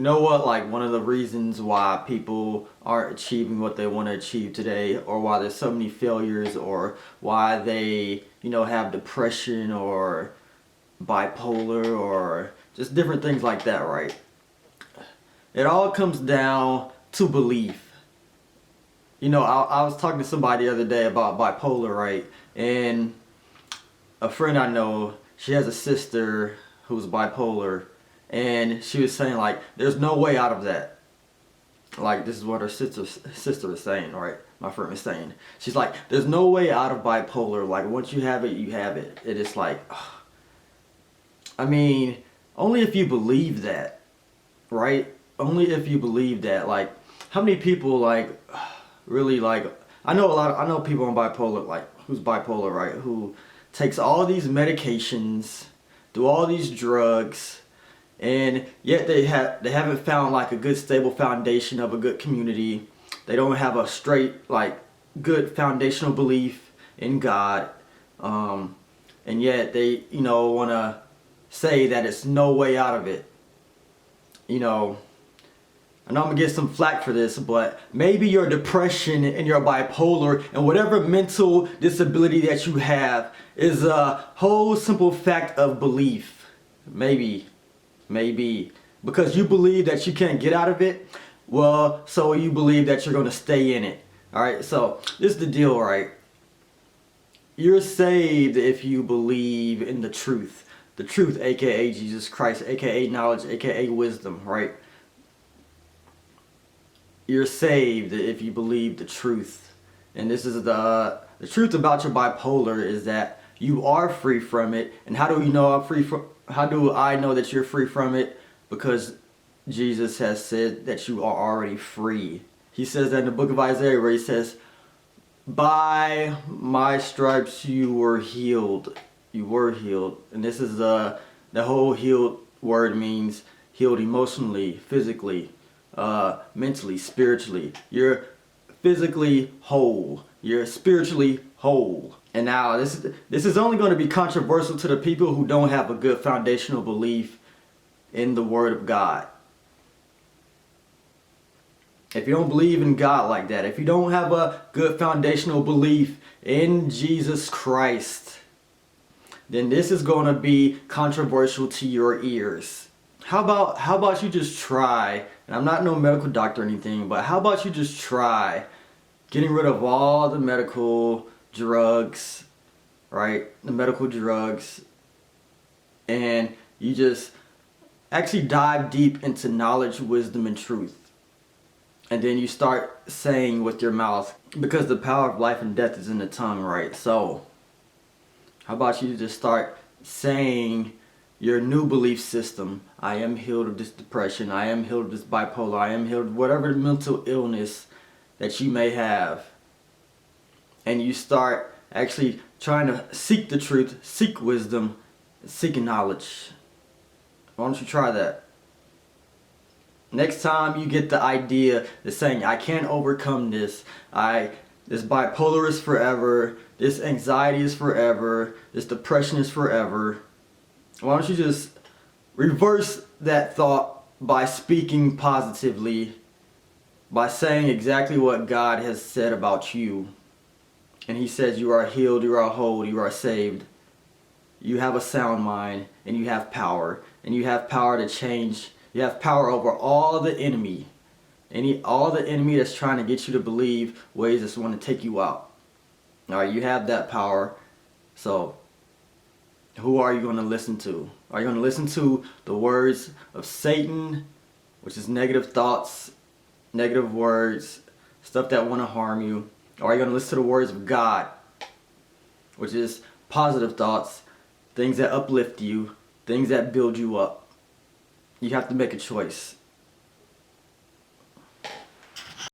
You know what? Like, one of the reasons why people aren't achieving what they want to achieve today, or why there's so many failures, or why they, have depression or bipolar or just different things like that, right? It all comes down to belief. I was talking to somebody the other day about bipolar, right? And a friend I know, she has a sister who's bipolar, and she was saying, like, there's no way out of that. Like, this is what her sister is saying, right? My friend is saying. She's like, there's no way out of bipolar. Like, once you have it, you have it. It is like, I mean, only if you believe that, right? Only if you believe that. Like, how many people, like, really, like, I know people on bipolar, like, who's bipolar, right? Who takes all these medications, do all these drugs, and yet they haven't found like a good stable foundation of a good community. They don't have a straight, like, good foundational belief in God, and yet they want to say that it's no way out of it. I know I'm gonna get some flack for this, but maybe your depression and your bipolar and whatever mental disability that you have is a whole simple fact of belief. Maybe. Because you believe that you can't get out of it, well, so you believe that you're gonna stay in it. Alright, so this is the deal, right? You're saved if you believe in the truth. The truth, aka Jesus Christ, aka knowledge, aka wisdom, right? You're saved if you believe the truth. And this is the truth about your bipolar is that you are free from it. And how do you know how do I know that you're free from it? Because Jesus has said that you are already free. He says that in the book of Isaiah, where he says, by my stripes you were healed. You were healed. And this is the whole healed word means healed emotionally, physically, mentally, spiritually. You're physically whole. You're spiritually whole. And now this is only going to be controversial to the people who don't have a good foundational belief in the Word of God. If you don't believe in God like that, if you don't have a good foundational belief in Jesus Christ, then this is going to be controversial to your ears. How about you just try, and I'm not no medical doctor or anything, but how about you just try getting rid of all the medical drugs, right? The medical drugs, and you just actually dive deep into knowledge, wisdom, and truth. And then you start saying with your mouth, because the power of life and death is in the tongue, right? So, how about you just start saying your new belief system? I am healed of this depression. I am healed of this bipolar. I am healed of whatever mental illness that you may have. And you start actually trying to seek the truth, seek wisdom, seek knowledge. Why don't you try that? Next time you get the idea of saying, I can't overcome this. This bipolar is forever. This anxiety is forever. This depression is forever. Why don't you just reverse that thought by speaking positively, by saying exactly what God has said about you. And He says you are healed, you are whole, you are saved. You have a sound mind, and you have power. And you have power to change. You have power over all the enemy. All the enemy that's trying to get you to believe ways that want to take you out. Alright, you have that power. So, who are you going to listen to? Are you going to listen to the words of Satan, which is negative thoughts, negative words, stuff that want to harm you? Or are you going to listen to the words of God, which is positive thoughts, things that uplift you, things that build you up? You have to make a choice.